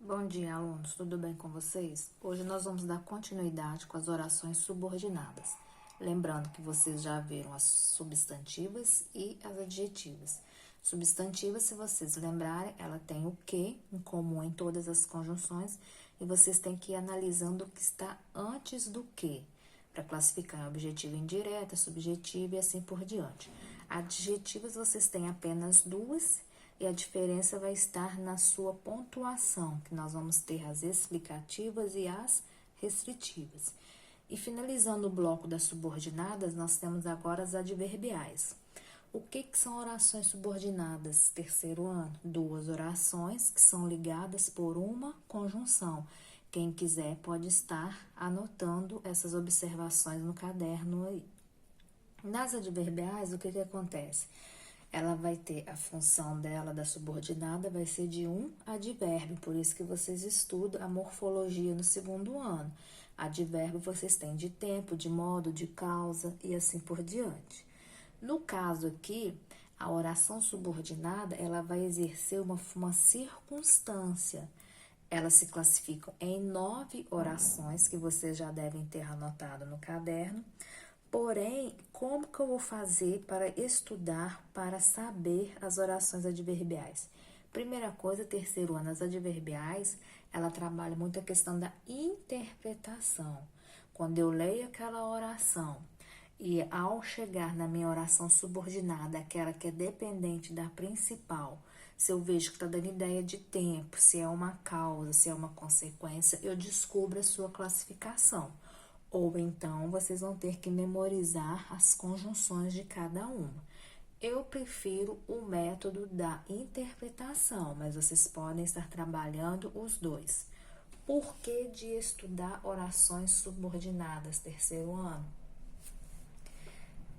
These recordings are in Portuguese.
Bom dia, alunos. Tudo bem com vocês? Hoje nós vamos dar continuidade com as orações subordinadas. Lembrando que vocês já viram as substantivas e as adjetivas. Substantiva, se vocês lembrarem, ela tem o que em comum em todas as conjunções e vocês têm que ir analisando o que está antes do que, para classificar em objetiva indireta, subjetiva e assim por diante. Adjetivas vocês têm apenas duas e a diferença vai estar na sua pontuação, que nós vamos ter as explicativas e as restritivas. E finalizando o bloco das subordinadas, nós temos agora as adverbiais. O que são orações subordinadas? Terceiro ano, duas orações que são ligadas por uma conjunção. Quem quiser pode estar anotando essas observações no caderno aí. Nas adverbiais, o que acontece? Ela vai ter a função dela, da subordinada, vai ser de um advérbio, por isso que vocês estudam a morfologia no segundo ano. Advérbio vocês têm de tempo, de modo, de causa e assim por diante. No caso aqui, a oração subordinada, ela vai exercer uma circunstância. Elas se classificam em 9 orações, que vocês já devem ter anotado no caderno. Porém, como que eu vou fazer para estudar, para saber as orações adverbiais? Primeira coisa, terceiro ano, as adverbiais, ela trabalha muito a questão da interpretação. Quando eu leio aquela oração e ao chegar na minha oração subordinada, aquela que é dependente da principal, se eu vejo que está dando ideia de tempo, se é uma causa, se é uma consequência, eu descubro a sua classificação. Ou então, vocês vão ter que memorizar as conjunções de cada uma. Eu prefiro o método da interpretação, mas vocês podem estar trabalhando os dois. Por que de estudar orações subordinadas, terceiro ano?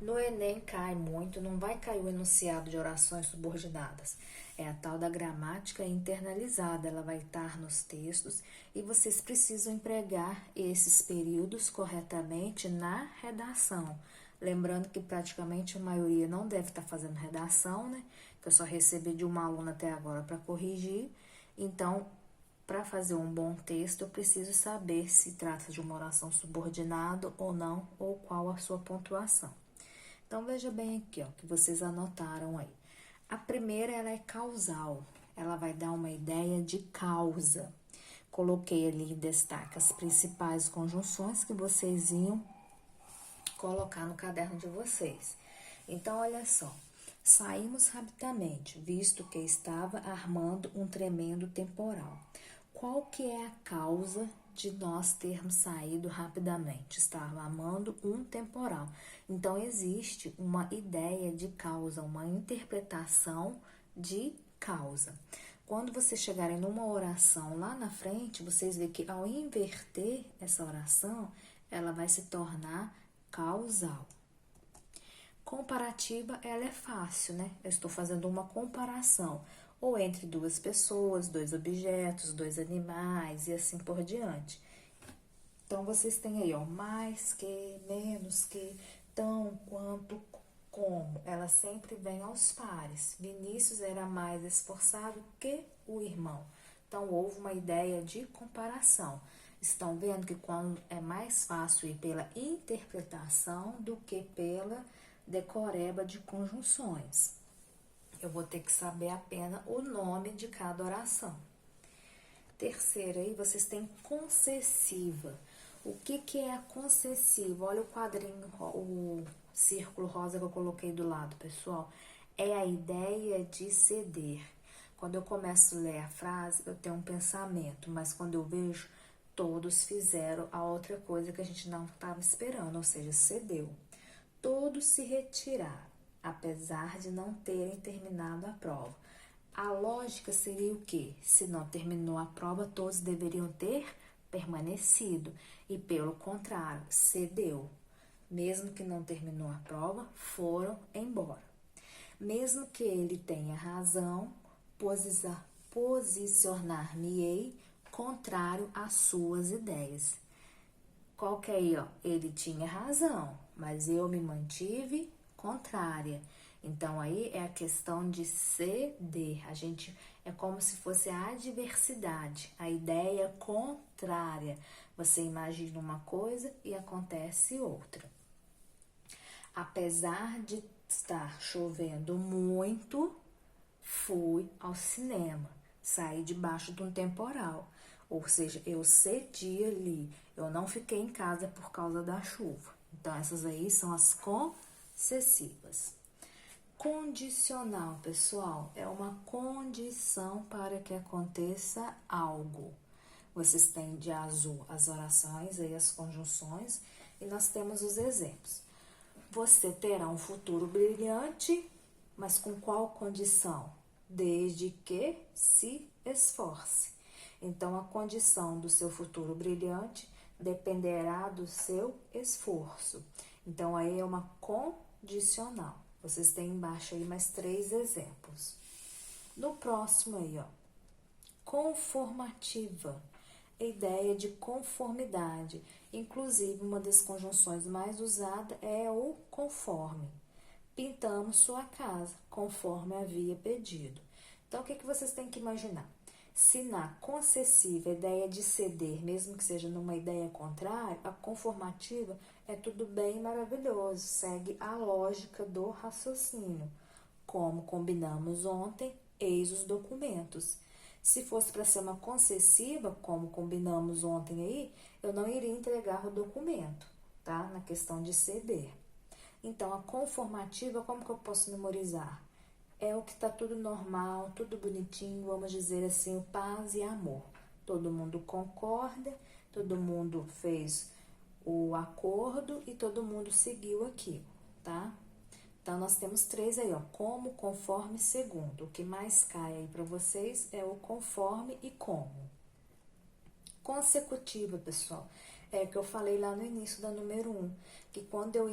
No Enem cai muito, não vai cair o enunciado de orações subordinadas. É a tal da gramática internalizada, ela vai estar nos textos e vocês precisam empregar esses períodos corretamente na redação. Lembrando que praticamente a maioria não deve estar fazendo redação, né? Que eu só recebi de uma aluna até agora para corrigir. Então, para fazer um bom texto, eu preciso saber se trata de uma oração subordinada ou não, ou qual a sua pontuação. Então, veja bem aqui, ó, que vocês anotaram aí. A primeira, ela é causal. Ela vai dar uma ideia de causa. Coloquei ali em destaque as principais conjunções que vocês iam colocar no caderno de vocês. Então, olha só. Saímos rapidamente, visto que estava armando um tremendo temporal. Qual que é a causa de nós termos saído rapidamente? Estava armando um temporal. Então, existe uma ideia de causa, uma interpretação de causa. Quando vocês chegarem numa oração lá na frente, vocês veem que ao inverter essa oração, ela vai se tornar causal. Comparativa, ela é fácil, né? Eu estou fazendo uma comparação, ou entre duas pessoas, dois objetos, dois animais e assim por diante. Então, vocês têm aí, ó, mais que, menos que, tão, quanto, como. Ela sempre vem aos pares. Vinícius era mais esforçado que o irmão. Então, houve uma ideia de comparação. Estão vendo que quando é mais fácil ir pela interpretação do que pela decoreba de conjunções. Eu vou ter que saber apenas o nome de cada oração. Terceira aí, vocês têm concessiva. O que é a concessiva? Olha o quadrinho, o círculo rosa que eu coloquei do lado, pessoal. É a ideia de ceder. Quando eu começo a ler a frase, eu tenho um pensamento, mas quando eu vejo, todos fizeram a outra coisa que a gente não estava esperando, ou seja, cedeu. Todos se retiraram, apesar de não terem terminado a prova. A lógica seria o quê? Se não terminou a prova, todos deveriam ter permanecido. E pelo contrário, cedeu. Mesmo que não terminou a prova, foram embora. Mesmo que ele tenha razão, posicionar-me-ei contrário às suas ideias. Qual que é aí, ó? Ele tinha razão, mas eu me mantive contrária. Então, aí é a questão de ceder. A gente É como se fosse a adversidade, a ideia contrária. Você imagina uma coisa e acontece outra. Apesar de estar chovendo muito, fui ao cinema, saí debaixo de um temporal. Ou seja, eu cedi ali, eu não fiquei em casa por causa da chuva. Então, essas aí são as concessivas. Condicional, pessoal, é uma condição para que aconteça algo. Vocês têm de azul as orações e as conjunções, e nós temos os exemplos. Você terá um futuro brilhante, mas com qual condição? Desde que se esforce. Então, a condição do seu futuro brilhante dependerá do seu esforço. Então, aí é uma condicional. Vocês têm embaixo aí mais 3 exemplos. No próximo aí, ó, conformativa, ideia de conformidade. Inclusive, uma das conjunções mais usada é o conforme. Pintamos sua casa, conforme havia pedido. Então, o que vocês têm que imaginar? Se na concessiva, a ideia de ceder, mesmo que seja numa ideia contrária, a conformativa é tudo bem maravilhoso, segue a lógica do raciocínio. Como combinamos ontem, eis os documentos. Se fosse para ser uma concessiva, como combinamos ontem aí, eu não iria entregar o documento, tá? Na questão de ceder. Então, a conformativa, como que eu posso memorizar? É o que está tudo normal, tudo bonitinho, vamos dizer assim, o paz e amor. Todo mundo concorda, todo mundo fez o acordo e todo mundo seguiu aquilo, tá? Então, nós temos 3 aí, ó, como, conforme, segundo. O que mais cai aí para vocês é o conforme e como. Consecutiva, pessoal, é o que eu falei lá no início da número 1, que quando eu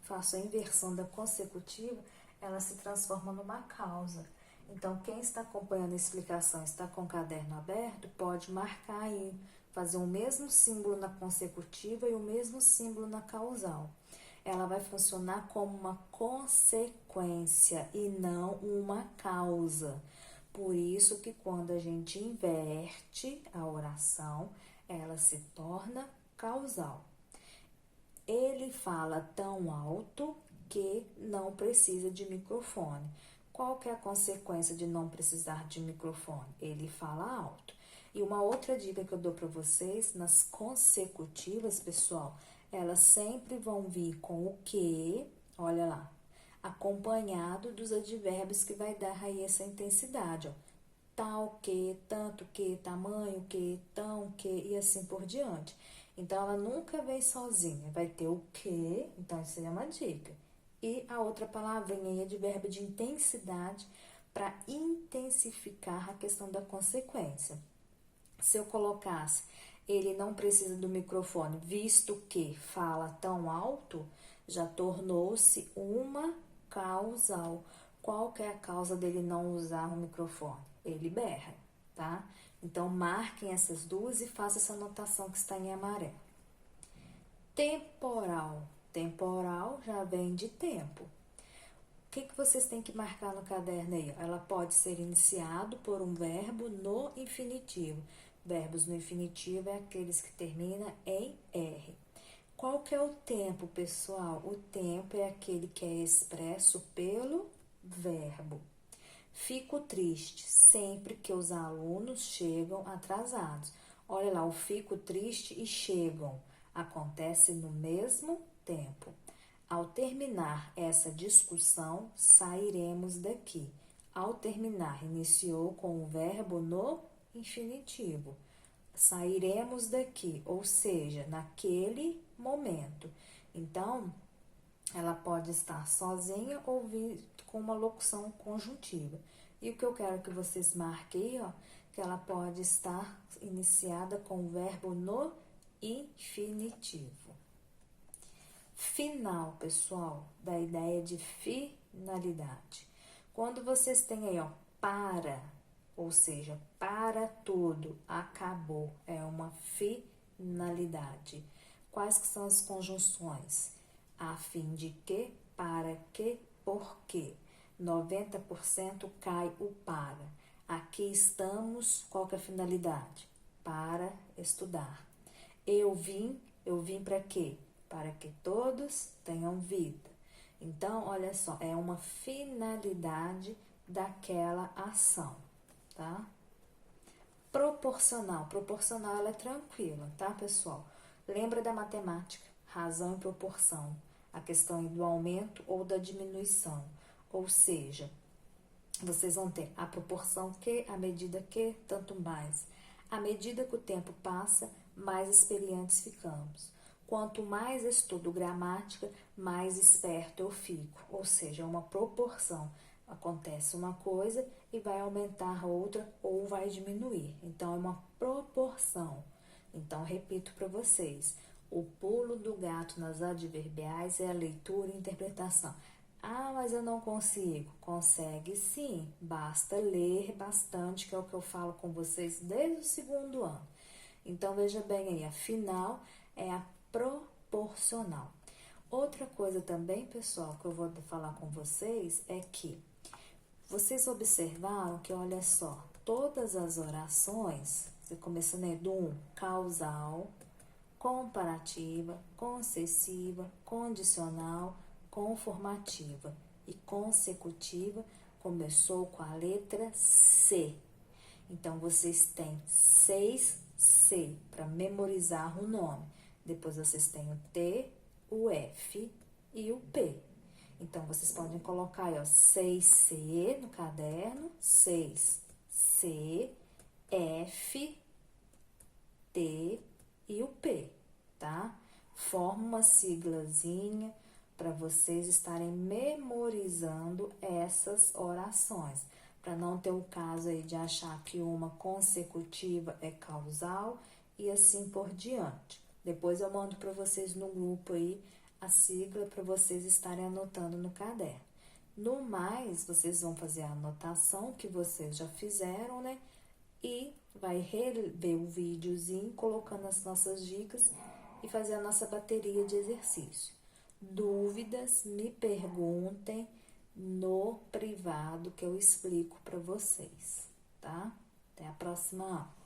faço a inversão da consecutiva, ela se transforma numa causa. Então, quem está acompanhando a explicação, está com o caderno aberto, pode marcar aí, fazer o mesmo símbolo na consecutiva e o mesmo símbolo na causal. Ela vai funcionar como uma consequência e não uma causa. Por isso que quando a gente inverte a oração, ela se torna causal. Ele fala tão alto que não precisa de microfone. Qual que é a consequência de não precisar de microfone? Ele fala alto. E uma outra dica que eu dou para vocês, nas consecutivas, pessoal, elas sempre vão vir com o que, olha lá, acompanhado dos advérbios que vai dar aí essa intensidade, ó. Tal que, tanto que, tamanho que, tão que e assim por diante. Então, ela nunca vem sozinha, vai ter o que, então isso é uma dica. E a outra palavrinha aí é de verbo de intensidade para intensificar a questão da consequência. Se eu colocasse, ele não precisa do microfone, visto que fala tão alto, já tornou-se uma causal. Qual que é a causa dele não usar o microfone? Ele berra, tá? Então, marquem essas duas e façam essa anotação que está em amarelo. Temporal. Temporal já vem de tempo. O que vocês têm que marcar no caderno aí? Ela pode ser iniciado por um verbo no infinitivo. Verbos no infinitivo é aqueles que terminam em R. Qual que é o tempo, pessoal? O tempo é aquele que é expresso pelo verbo. Fico triste sempre que os alunos chegam atrasados. Olha lá, o fico triste e chegam. Acontece no mesmo tempo. Ao terminar essa discussão, sairemos daqui. Ao terminar, iniciou com o verbo no infinitivo. Sairemos daqui, ou seja, naquele momento. Então, ela pode estar sozinha ou vir com uma locução conjuntiva. E o que eu quero que vocês marquem aí, ó, que ela pode estar iniciada com o verbo no infinitivo. Final, pessoal, da ideia de finalidade. Quando vocês têm aí, ó, para, ou seja, para tudo, acabou, é uma finalidade. Quais que são as conjunções? A fim de que, para que, por quê. 90% cai o para. Aqui estamos, qual que é a finalidade? Para estudar. Eu vim para quê? Para que todos tenham vida. Então, olha só, é uma finalidade daquela ação, tá? Proporcional. Proporcional, ela é tranquila, tá, pessoal? Lembra da matemática, razão e proporção. A questão do aumento ou da diminuição. Ou seja, vocês vão ter a proporção que, a medida que, tanto mais. À medida que o tempo passa, mais experientes ficamos. Quanto mais estudo gramática, mais esperto eu fico. Ou seja, é uma proporção. Acontece uma coisa e vai aumentar outra ou vai diminuir. Então, é uma proporção. Então, repito para vocês. O pulo do gato nas adverbiais é a leitura e interpretação. Ah, mas eu não consigo. Consegue sim, basta ler bastante, que é o que eu falo com vocês desde o segundo ano. Então, veja bem aí, afinal, é a proporcional. Outra coisa também, pessoal, que eu vou falar com vocês é que vocês observaram que, olha só, todas as orações, você começa do 1, causal, comparativa, concessiva, condicional, conformativa e consecutiva, começou com a letra C. Então, vocês têm 6C para memorizar o nome. Depois, vocês têm o T, o F e o P. Então, vocês podem colocar aí, ó, 6C no caderno, 6C, F, T e o P, tá? Forma uma siglazinha para vocês estarem memorizando essas orações, para não ter o caso aí de achar que uma consecutiva é causal e assim por diante. Depois eu mando para vocês no grupo aí a sigla para vocês estarem anotando no caderno. No mais, vocês vão fazer a anotação que vocês já fizeram, né? E vai rever o videozinho, colocando as nossas dicas e fazer a nossa bateria de exercício. Dúvidas, me perguntem no privado que eu explico para vocês, tá? Até a próxima aula.